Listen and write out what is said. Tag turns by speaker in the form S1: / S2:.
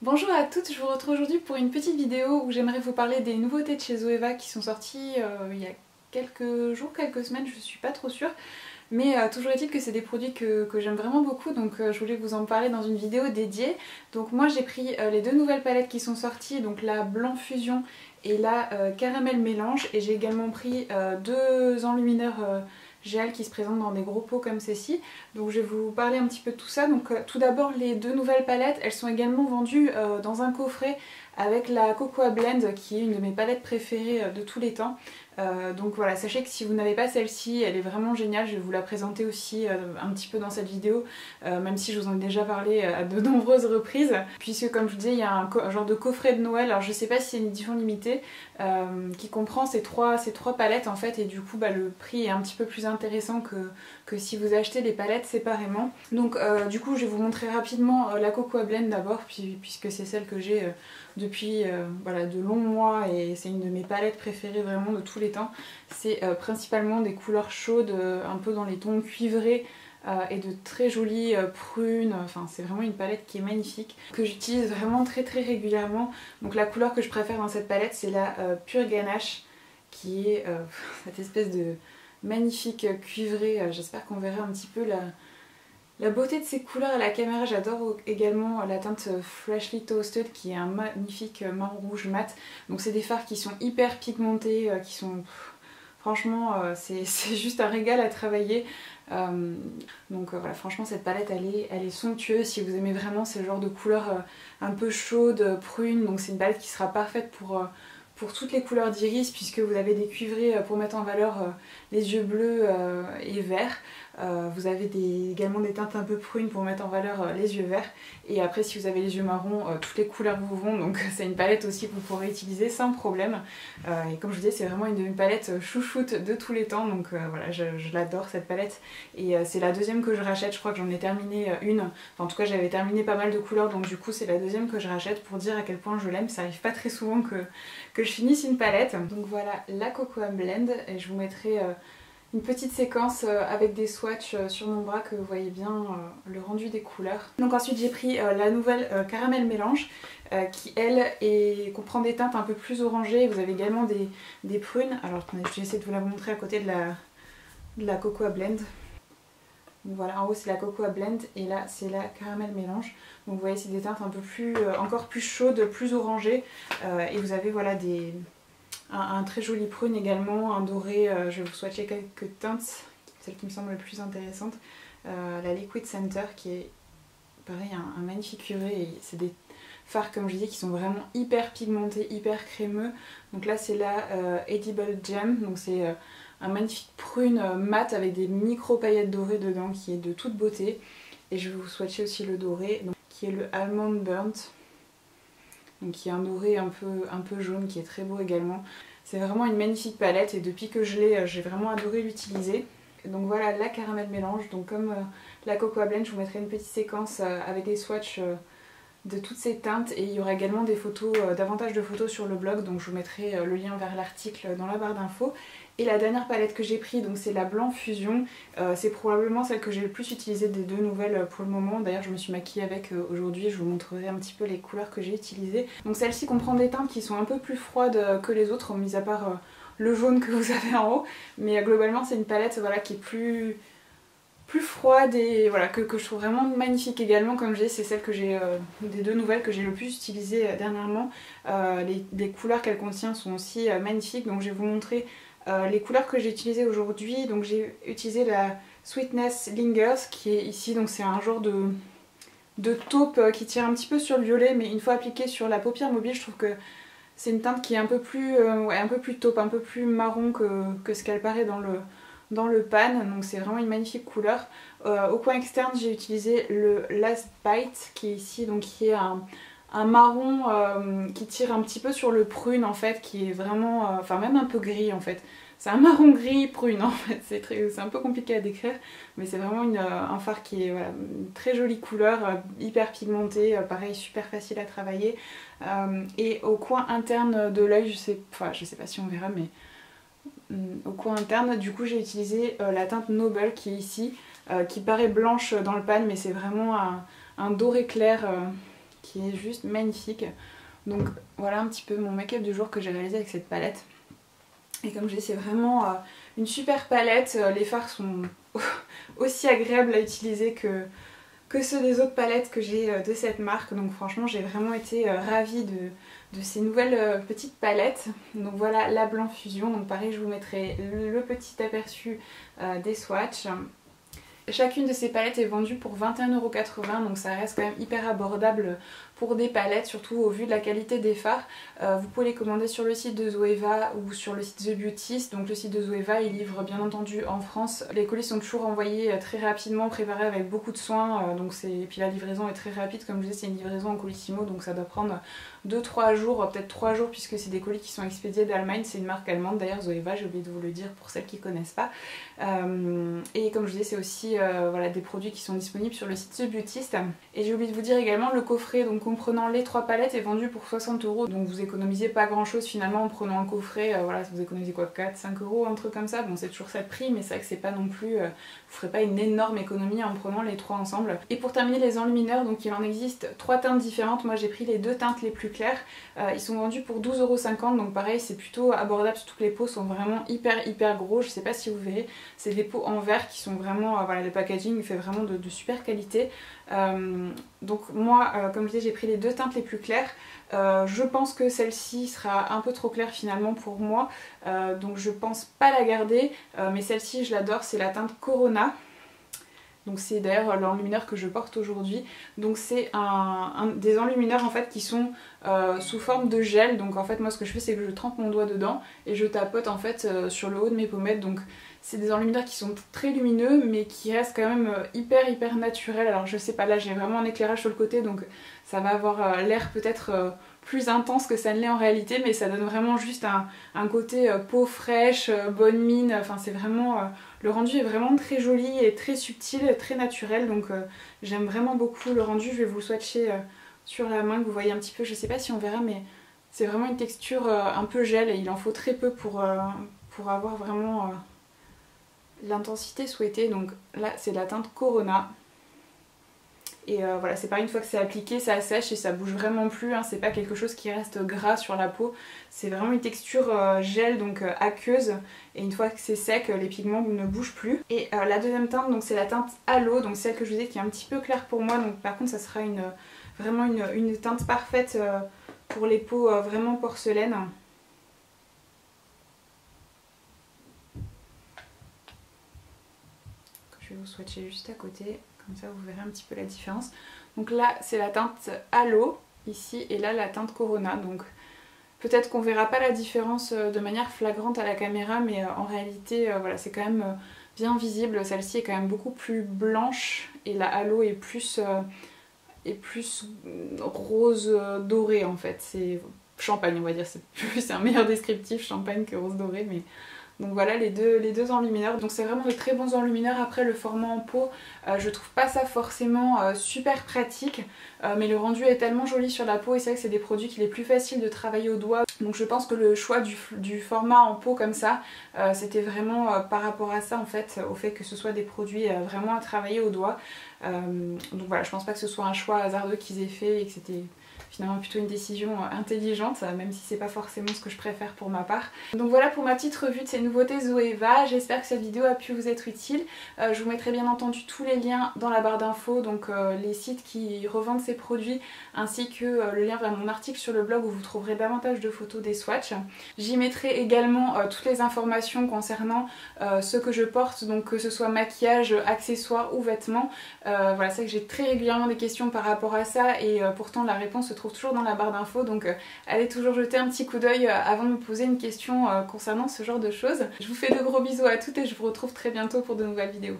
S1: Bonjour à toutes, je vous retrouve aujourd'hui pour une petite vidéo où j'aimerais vous parler des nouveautés de chez Zoeva qui sont sorties il y a quelques jours, quelques semaines, je suis pas trop sûre. Mais toujours est-il que c'est des produits que j'aime vraiment beaucoup, donc je voulais vous en parler dans une vidéo dédiée. Donc moi j'ai pris les deux nouvelles palettes qui sont sorties, donc la Blanc Fusion et la Caramel Mélange. Et j'ai également pris deux enlumineurs gel qui se présentent dans des gros pots comme ceci. Donc je vais vous parler un petit peu de tout ça. Donc tout d'abord, les deux nouvelles palettes, elles sont également vendues dans un coffret avec la Cocoa Blend qui est une de mes palettes préférées de tous les temps. Donc voilà, sachez que si vous n'avez pas celle-ci, elle est vraiment géniale, je vais vous la présenter aussi un petit peu dans cette vidéo, même si je vous en ai déjà parlé à de nombreuses reprises, puisque comme je vous disais, il y a un genre de coffret de Noël, alors je sais pas si c'est une édition limitée, qui comprend ces trois palettes en fait, et du coup le prix est un petit peu plus intéressant que si vous achetez les palettes séparément. Donc du coup je vais vous montrer rapidement la Cocoa Blend d'abord, puisque c'est celle que j'ai depuis voilà, de longs mois, et c'est une de mes palettes préférées vraiment de tous les temps. C'est principalement des couleurs chaudes, un peu dans les tons cuivrés et de très jolies prunes. Enfin c'est vraiment une palette qui est magnifique, que j'utilise vraiment très régulièrement. Donc la couleur que je préfère dans cette palette c'est la Pure Ganache, qui est cette espèce de magnifique cuivré. J'espère qu'on verra un petit peu la beauté de ces couleurs à la caméra. J'adore également la teinte Freshly Toasted qui est un magnifique marron rouge mat. Donc c'est des fards qui sont hyper pigmentés, qui sont... Franchement c'est juste un régal à travailler. Donc voilà, franchement cette palette elle est somptueuse si vous aimez vraiment ce genre de couleurs un peu chaudes, prunes. Donc c'est une palette qui sera parfaite pour toutes les couleurs d'iris, puisque vous avez des cuivrés pour mettre en valeur les yeux bleus et verts. Vous avez également des teintes un peu prunes pour mettre en valeur les yeux verts. Et après si vous avez les yeux marrons, toutes les couleurs vous vont. Donc c'est une palette aussi que vous pourrez utiliser sans problème. Et comme je vous disais, c'est vraiment une de mes palettes chouchoute de tous les temps. Donc voilà, je l'adore cette palette. Et c'est la deuxième que je rachète, je crois que j'en ai terminé une. Enfin, en tout cas j'avais terminé pas mal de couleurs, donc du coup c'est la deuxième que je rachète pour dire à quel point je l'aime. Ça arrive pas très souvent que je finisse une palette. Donc voilà la Cocoa Blend, et je vous mettrai une petite séquence avec des swatchs sur mon bras, que vous voyez bien le rendu des couleurs. Donc ensuite j'ai pris la nouvelle Caramel Mélange qui elle comprend des teintes un peu plus orangées. Vous avez également des prunes. Alors attendez, je vais essayer de vous la montrer à côté de la Cocoa Blend. Donc voilà, en haut c'est la Cocoa Blend et là c'est la Caramel Mélange. Donc vous voyez, c'est des teintes un peu plus, encore plus chaudes, plus orangées. Et vous avez voilà un très joli prune également, un doré. Je vais vous swatcher quelques teintes, celle qui me semble la plus intéressante. La Liquid Center qui est pareil, un magnifique cuivré, et c'est des fards comme je disais qui sont vraiment hyper pigmentés, hyper crémeux. Donc là c'est la Edible Gem, donc c'est un magnifique prune mat avec des micro paillettes dorées dedans, qui est de toute beauté. Et je vais vous swatcher aussi le doré, donc, qui est le Almond Burnt, donc qui est un doré un peu jaune, qui est très beau également. C'est vraiment une magnifique palette, et depuis que je l'ai, j'ai vraiment adoré l'utiliser. Donc voilà la Caramel Mélange. Donc comme la Cocoa Blend, je vous mettrai une petite séquence avec des swatchs de toutes ces teintes, et il y aura également des photos, davantage de photos sur le blog, donc je vous mettrai le lien vers l'article dans la barre d'infos. Et la dernière palette que j'ai pris, donc c'est la Blanc Fusion. C'est probablement celle que j'ai le plus utilisée des deux nouvelles pour le moment. D'ailleurs je me suis maquillée avec aujourd'hui, je vous montrerai un petit peu les couleurs que j'ai utilisées. Donc celle-ci comprend des teintes qui sont un peu plus froides que les autres, mis à part le jaune que vous avez en haut. Mais globalement c'est une palette voilà, qui est plus froide, et voilà, que je trouve vraiment magnifique également. Comme je dis, c'est celle que j'ai des deux nouvelles que j'ai le plus utilisée dernièrement. Les couleurs qu'elle contient sont aussi magnifiques, donc je vais vous montrer les couleurs que j'ai utilisées aujourd'hui. Donc j'ai utilisé la Sweetness Lingers qui est ici, donc c'est un genre de taupe qui tire un petit peu sur le violet, mais une fois appliquée sur la paupière mobile, je trouve que c'est une teinte qui est un peu plus taupe, un peu plus marron que ce qu'elle paraît dans le pan. Donc c'est vraiment une magnifique couleur. Au coin externe j'ai utilisé le Last Bite qui est ici, donc qui est un marron qui tire un petit peu sur le prune en fait, qui est vraiment, enfin même un peu gris en fait. C'est un marron gris prune en fait, c'est un peu compliqué à décrire, mais c'est vraiment un fard qui est voilà, une très jolie couleur, hyper pigmentée, pareil super facile à travailler. Et au coin interne de l'œil, je sais pas si on verra, mais au coin interne du coup j'ai utilisé la teinte Noble qui est ici, qui paraît blanche dans le pan, mais c'est vraiment un doré clair qui est juste magnifique. Donc voilà un petit peu mon make-up du jour que j'ai réalisé avec cette palette. Et comme je dis, c'est vraiment une super palette. Les fards sont aussi agréables à utiliser que ceux des autres palettes que j'ai de cette marque. Donc franchement j'ai vraiment été ravie de ces nouvelles petites palettes. Donc voilà la Blanc Fusion. Donc pareil, je vous mettrai le petit aperçu des swatchs. Chacune de ces palettes est vendue pour 21,80 €, donc ça reste quand même hyper abordable pour des palettes, surtout au vu de la qualité des fards. Vous pouvez les commander sur le site de Zoeva ou sur le site The Beautist. Donc le site de Zoeva, il livre bien entendu en France. Les colis sont toujours envoyés très rapidement, préparés avec beaucoup de soin. Et puis la livraison est très rapide, comme je disais, c'est une livraison en colissimo, donc ça doit prendre 2-3 jours, peut-être 3 jours, puisque c'est des colis qui sont expédiés d'Allemagne. C'est une marque allemande d'ailleurs, Zoeva, j'ai oublié de vous le dire pour celles qui ne connaissent pas. Et comme je disais, c'est aussi voilà, des produits qui sont disponibles sur le site The Beautist. Et j'ai oublié de vous dire également, le coffret donc comprenant les 3 palettes est vendu pour 60 €, donc vous économisez pas grand chose finalement en prenant un coffret. Voilà, vous économisez quoi, 4-5 €, un truc comme ça. Bon, c'est toujours ça de prix, mais c'est vrai que c'est pas non plus, vous ferez pas une énorme économie en prenant les 3 ensemble. Et pour terminer, les enlumineurs, donc il en existe 3 teintes différentes. Moi j'ai pris les 2 teintes les plus claires. Ils sont vendus pour 12,50 €, donc pareil, c'est plutôt abordable, surtout que les pots sont vraiment hyper gros. Je sais pas si vous verrez, c'est des pots en verre qui sont vraiment, voilà, le packaging fait vraiment de super qualité. Donc moi, comme je disais, j'ai pris les 2 teintes les plus claires. Je pense que celle-ci sera un peu trop claire finalement pour moi, donc je pense pas la garder, mais celle-ci je l'adore, c'est la teinte Corona. Donc c'est d'ailleurs l'enlumineur que je porte aujourd'hui. Donc c'est des enlumineurs en fait qui sont sous forme de gel. Donc en fait moi ce que je fais, c'est que je trempe mon doigt dedans et je tapote en fait sur le haut de mes pommettes. Donc c'est des enlumineurs qui sont très lumineux mais qui restent quand même hyper naturels. Alors je sais pas, là j'ai vraiment un éclairage sur le côté, donc ça va avoir l'air peut-être plus intense que ça ne l'est en réalité, mais ça donne vraiment juste un côté peau fraîche, bonne mine. Enfin c'est vraiment, le rendu est vraiment très joli et très subtil, très naturel, donc j'aime vraiment beaucoup le rendu. Je vais vous le swatcher sur la main, que vous voyez un petit peu, je sais pas si on verra, mais c'est vraiment une texture un peu gel et il en faut très peu pour avoir vraiment l'intensité souhaitée. Donc là c'est la teinte Corona. Et voilà, c'est pas une fois que c'est appliqué, ça sèche et ça bouge vraiment plus, hein. C'est pas quelque chose qui reste gras sur la peau, c'est vraiment une texture gel, donc aqueuse, et une fois que c'est sec, les pigments ne bougent plus. Et la deuxième teinte, donc c'est la teinte Halo, donc celle que je vous disais qui est un petit peu claire pour moi, donc par contre ça sera vraiment une teinte parfaite pour les peaux vraiment porcelaine. Je vais vous swatcher juste à côté, comme ça vous verrez un petit peu la différence. Donc là c'est la teinte Halo ici, et là la teinte Corona. Donc peut-être qu'on verra pas la différence de manière flagrante à la caméra, mais en réalité voilà, c'est quand même bien visible. Celle-ci est quand même beaucoup plus blanche et la Halo est plus rose doré en fait. C'est champagne, on va dire, c'est un meilleur descriptif, champagne que rose doré, mais donc voilà les deux enlumineurs. Donc c'est vraiment de très bons enlumineurs. Après le format en pot, je trouve pas ça forcément super pratique, mais le rendu est tellement joli sur la peau et c'est vrai que c'est des produits qu'il est plus facile de travailler au doigt. Donc je pense que le choix du format en pot comme ça, c'était vraiment par rapport à ça en fait, au fait que ce soit des produits vraiment à travailler au doigt. Donc voilà, je pense pas que ce soit un choix hasardeux qu'ils aient fait et que c'était finalement plutôt une décision intelligente, même si c'est pas forcément ce que je préfère pour ma part. Donc voilà pour ma petite revue de ces nouveautés Zoeva. J'espère que cette vidéo a pu vous être utile. Je vous mettrai bien entendu tous les liens dans la barre d'infos, donc les sites qui revendent ces produits, ainsi que le lien vers mon article sur le blog où vous trouverez davantage de photos des swatchs. J'y mettrai également toutes les informations concernant ce que je porte, donc que ce soit maquillage, accessoires ou vêtements. Voilà, c'est que j'ai très régulièrement des questions par rapport à ça et pourtant la réponse se trouve toujours dans la barre d'infos, donc allez toujours jeter un petit coup d'œil avant de me poser une question concernant ce genre de choses. Je vous fais de gros bisous à toutes et je vous retrouve très bientôt pour de nouvelles vidéos.